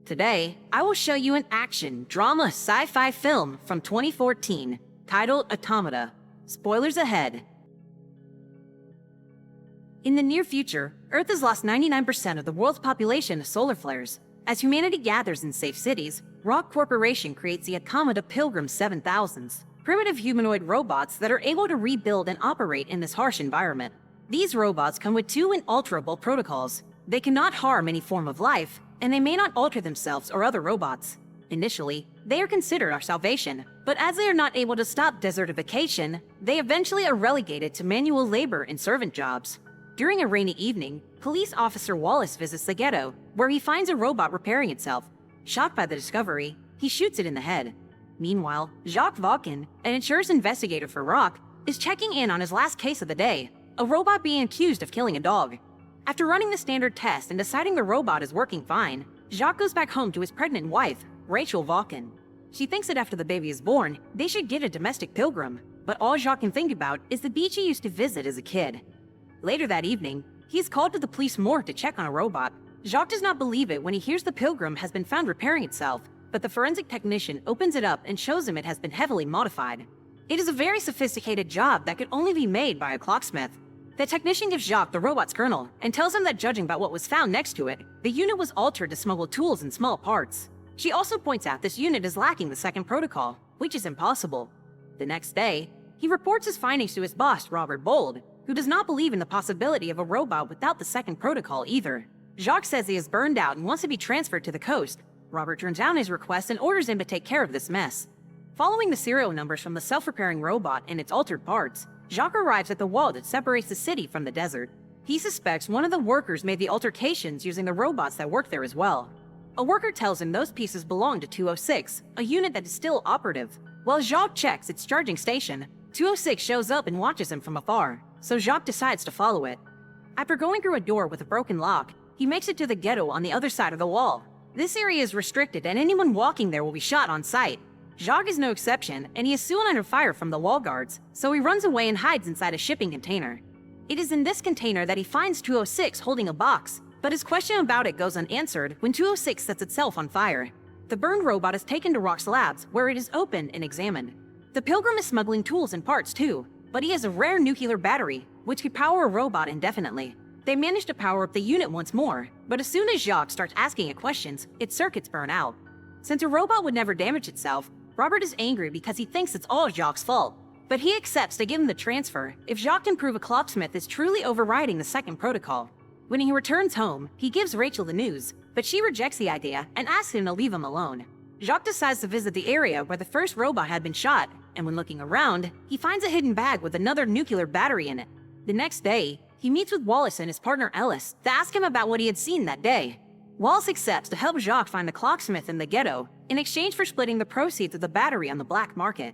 Today, I will show you an action, drama, sci-fi film from 2014, titled Automata. Spoilers ahead. In the near future, Earth has lost 99% of the world's population to solar flares. As humanity gathers in safe cities, Rock Corporation creates the Automata Pilgrims 7000s, primitive humanoid robots that are able to rebuild and operate in this harsh environment. These robots come with two inalterable protocols. They cannot harm any form of life, and they may not alter themselves or other robots. Initially, they are considered our salvation, but as they are not able to stop desertification, they eventually are relegated to manual labor and servant jobs. During a rainy evening, police officer Wallace visits the ghetto, where he finds a robot repairing itself. Shocked by the discovery, he shoots it in the head. Meanwhile, Jacq Vaucan, an insurance investigator for Rock, is checking in on his last case of the day, a robot being accused of killing a dog. After running the standard test and deciding the robot is working fine, Jacq goes back home to his pregnant wife, Rachel Vaucan. She thinks that after the baby is born, they should get a domestic pilgrim, but all Jacq can think about is the beach he used to visit as a kid. Later that evening, he is called to the police morgue to check on a robot. Jacq does not believe it when he hears the pilgrim has been found repairing itself, but the forensic technician opens it up and shows him it has been heavily modified. It is a very sophisticated job that could only be made by a clocksmith. The technician gives Jacq the robot's kernel and tells him that judging by what was found next to it, the unit was altered to smuggle tools and small parts. She also points out this unit is lacking the second protocol, which is impossible. The next day, he reports his findings to his boss, Robert Bold, who does not believe in the possibility of a robot without the second protocol either. Jacq says he is burned out and wants to be transferred to the coast. Robert turns down his request and orders him to take care of this mess. Following the serial numbers from the self-repairing robot and its altered parts, Jacq arrives at the wall that separates the city from the desert. He suspects one of the workers made the altercations using the robots that work there as well. A worker tells him those pieces belong to 206, a unit that is still operative. While Jacq checks its charging station, 206 shows up and watches him from afar, so Jacq decides to follow it. After going through a door with a broken lock, he makes it to the ghetto on the other side of the wall. This area is restricted and anyone walking there will be shot on sight. Jacq is no exception, and he is soon under fire from the wall guards, so he runs away and hides inside a shipping container. It is in this container that he finds 206 holding a box, but his question about it goes unanswered when 206 sets itself on fire. The burned robot is taken to Rock's labs, where it is opened and examined. The Pilgrim is smuggling tools and parts too, but he has a rare nuclear battery, which could power a robot indefinitely. They manage to power up the unit once more, but as soon as Jacq starts asking it questions, its circuits burn out. Since a robot would never damage itself, Robert is angry because he thinks it's all Jacq's fault, but he accepts to give him the transfer if Jacq can prove a clocksmith is truly overriding the second protocol. When he returns home, he gives Rachel the news, but she rejects the idea and asks him to leave him alone. Jacq decides to visit the area where the first robot had been shot, and when looking around, he finds a hidden bag with another nuclear battery in it. The next day, he meets with Wallace and his partner Ellis to ask him about what he had seen that day. Wallace accepts to help Jacq find the clocksmith in the ghetto in exchange for splitting the proceeds of the battery on the black market.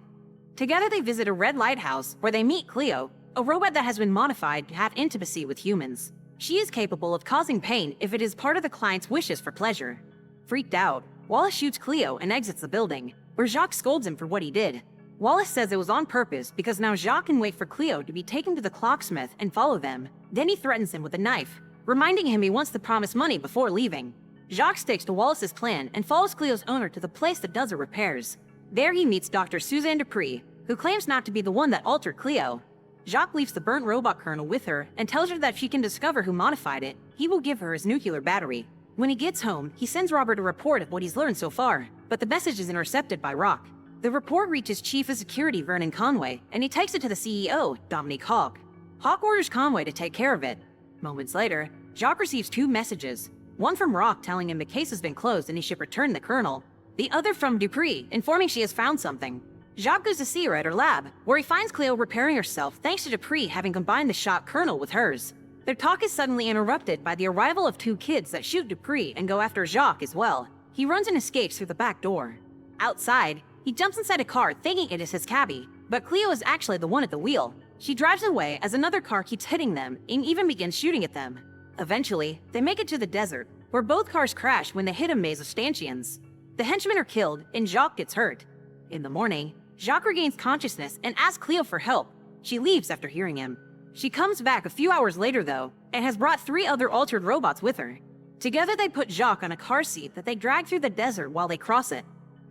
Together they visit a red lighthouse where they meet Cleo, a robot that has been modified to have intimacy with humans. She is capable of causing pain if it is part of the client's wishes for pleasure. Freaked out, Wallace shoots Cleo and exits the building, where Jacq scolds him for what he did. Wallace says it was on purpose because now Jacq can wait for Cleo to be taken to the clocksmith and follow them. Then he threatens him with a knife, reminding him he wants the promised money before leaving. Jacq sticks to Wallace's plan and follows Cleo's owner to the place that does her repairs. There he meets Dr. Suzanne Dupree, who claims not to be the one that altered Cleo. Jacq leaves the burnt robot kernel with her and tells her that if she can discover who modified it, he will give her his nuclear battery. When he gets home, he sends Robert a report of what he's learned so far, but the message is intercepted by Rock. The report reaches Chief of Security Vernon Conway, and he takes it to the CEO, Dominique Hawk. Hawk orders Conway to take care of it. Moments later, Jacq receives two messages. One from Rock telling him the case has been closed and he should return the kernel. The other from Dupree, informing she has found something. Jacq goes to see her at her lab, where he finds Cleo repairing herself thanks to Dupree having combined the shot kernel with hers. Their talk is suddenly interrupted by the arrival of two kids that shoot Dupree and go after Jacq as well. He runs and escapes through the back door. Outside, he jumps inside a car thinking it is his cabbie, but Cleo is actually the one at the wheel. She drives away as another car keeps hitting them and even begins shooting at them. Eventually, they make it to the desert, where both cars crash when they hit a maze of stanchions. The henchmen are killed, and Jacq gets hurt. In the morning, Jacq regains consciousness and asks Cleo for help. She leaves after hearing him. She comes back a few hours later, though, and has brought 3 other altered robots with her. Together they put Jacq on a car seat that they drag through the desert while they cross it.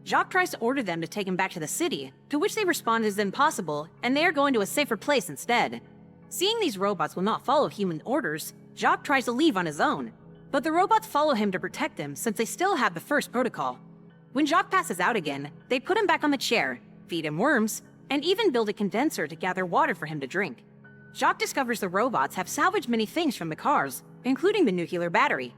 Jacq tries to order them to take him back to the city, to which they respond is impossible, and they are going to a safer place instead. Seeing these robots will not follow human orders, Jacq tries to leave on his own. But the robots follow him to protect him since they still have the first protocol. When Jacq passes out again, they put him back on the chair, feed him worms, and even build a condenser to gather water for him to drink. Jacq discovers the robots have salvaged many things from the cars, including the nuclear battery.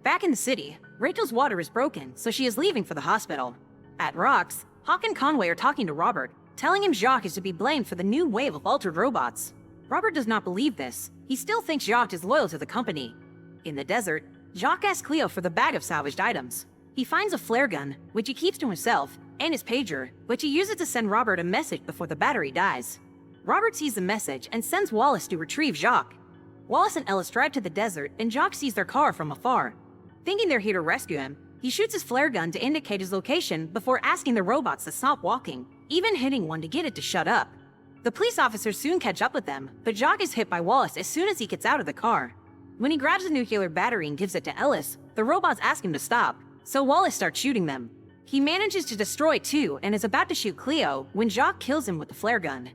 Back in the city, Rachel's water is broken, so she is leaving for the hospital. At Rox, Hawk and Conway are talking to Robert, telling him Jacq is to be blamed for the new wave of altered robots. Robert does not believe this. He still thinks Jacq is loyal to the company. In the desert, Jacq asks Cleo for the bag of salvaged items. He finds a flare gun, which he keeps to himself, and his pager, which he uses to send Robert a message before the battery dies. Robert sees the message and sends Wallace to retrieve Jacq. Wallace and Ellis drive to the desert, and Jacq sees their car from afar. Thinking they're here to rescue him, he shoots his flare gun to indicate his location before asking the robots to stop walking, even hitting one to get it to shut up. The police officers soon catch up with them, but Jacq is hit by Wallace as soon as he gets out of the car. When he grabs the nuclear battery and gives it to Ellis, the robots ask him to stop, so Wallace starts shooting them. He manages to destroy two and is about to shoot Cleo when Jacq kills him with the flare gun.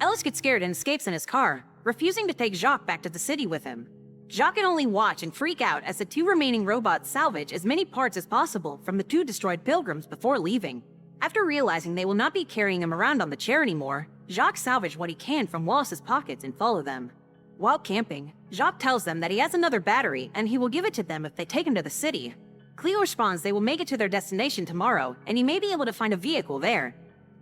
Ellis gets scared and escapes in his car, refusing to take Jacq back to the city with him. Jacq can only watch and freak out as the two remaining robots salvage as many parts as possible from the two destroyed Pilgrims before leaving. After realizing they will not be carrying him around on the chair anymore, Jacq salvages what he can from Wallace's pockets and follow them. While camping, Jacq tells them that he has another battery and he will give it to them if they take him to the city. Cleo responds they will make it to their destination tomorrow and he may be able to find a vehicle there.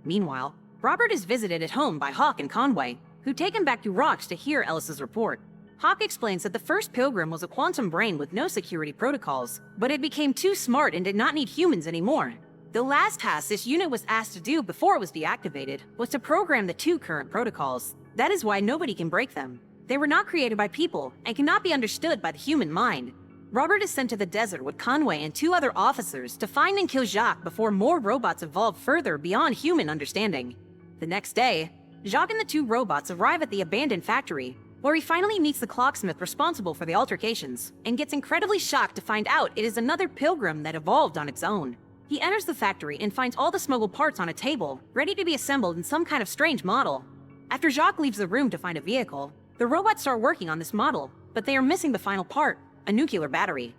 Meanwhile, Robert is visited at home by Hawk and Conway, who take him back to Rox to hear Ellis's report. Hawk explains that the first Pilgrim was a quantum brain with no security protocols, but it became too smart and did not need humans anymore. The last task this unit was asked to do before it was deactivated was to program the two current protocols. That is why nobody can break them. They were not created by people and cannot be understood by the human mind. Robert is sent to the desert with Conway and two other officers to find and kill Jacq before more robots evolve further beyond human understanding. The next day, Jacq and the two robots arrive at the abandoned factory, where he finally meets the clocksmith responsible for the altercations, and gets incredibly shocked to find out it is another Pilgrim that evolved on its own. He enters the factory and finds all the smuggled parts on a table, ready to be assembled in some kind of strange model. After Jacq leaves the room to find a vehicle, the robots start working on this model, but they are missing the final part, a nuclear battery.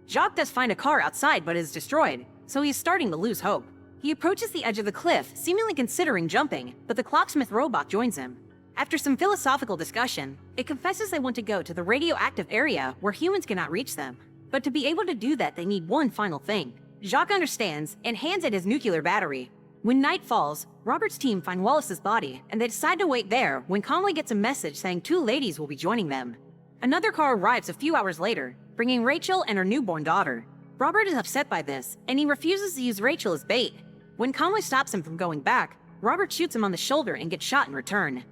Jacq does find a car outside but is destroyed, so he is starting to lose hope. He approaches the edge of the cliff, seemingly considering jumping, but the clocksmith robot joins him. After some philosophical discussion, it confesses they want to go to the radioactive area where humans cannot reach them. But to be able to do that, they need one final thing. Jacq understands and hands it his nuclear battery. When night falls, Robert's team find Wallace's body, and they decide to wait there when Conway gets a message saying two ladies will be joining them. Another car arrives a few hours later, bringing Rachel and her newborn daughter. Robert is upset by this, and he refuses to use Rachel as bait. When Conway stops him from going back, Robert shoots him on the shoulder and gets shot in return.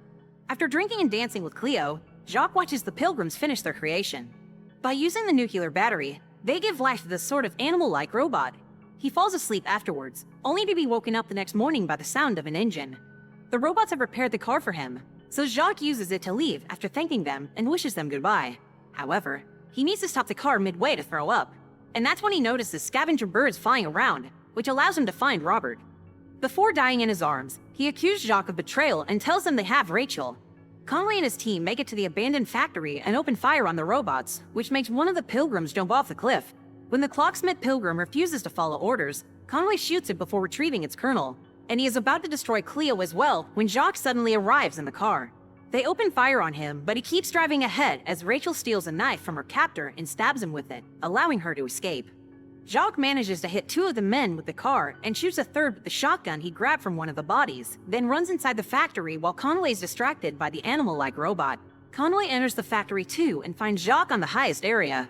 After drinking and dancing with Cleo, Jacq watches the Pilgrims finish their creation. By using the nuclear battery, they give life to this sort of animal-like robot. He falls asleep afterwards, only to be woken up the next morning by the sound of an engine. The robots have repaired the car for him, so Jacq uses it to leave after thanking them and wishes them goodbye. However, he needs to stop the car midway to throw up, and that's when he notices scavenger birds flying around, which allows him to find Robert. Before dying in his arms, he accused Jacq of betrayal and tells them they have Rachel. Conway and his team make it to the abandoned factory and open fire on the robots, which makes one of the Pilgrims jump off the cliff. When the clocksmith Pilgrim refuses to follow orders, Conway shoots it before retrieving its kernel, and he is about to destroy Cleo as well when Jacq suddenly arrives in the car. They open fire on him, but he keeps driving ahead as Rachel steals a knife from her captor and stabs him with it, allowing her to escape. Jacq manages to hit two of the men with the car and shoots a third with the shotgun he grabbed from one of the bodies, then runs inside the factory while Conway is distracted by the animal-like robot. Conway enters the factory too and finds Jacq on the highest area.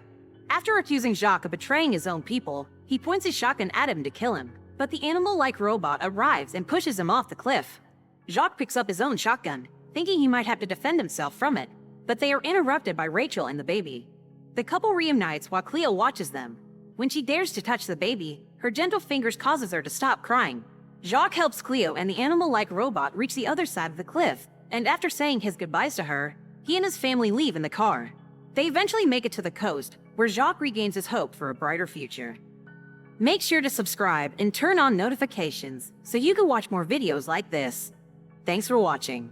After accusing Jacq of betraying his own people, he points his shotgun at him to kill him, but the animal-like robot arrives and pushes him off the cliff. Jacq picks up his own shotgun, thinking he might have to defend himself from it, but they are interrupted by Rachel and the baby. The couple reunites while Cleo watches them. When she dares to touch the baby, her gentle fingers causes her to stop crying. Jacq helps Cleo and the animal-like robot reach the other side of the cliff, and after saying his goodbyes to her, he and his family leave in the car. They eventually make it to the coast, where Jacq regains his hope for a brighter future. Make sure to subscribe and turn on notifications so you can watch more videos like this. Thanks for watching.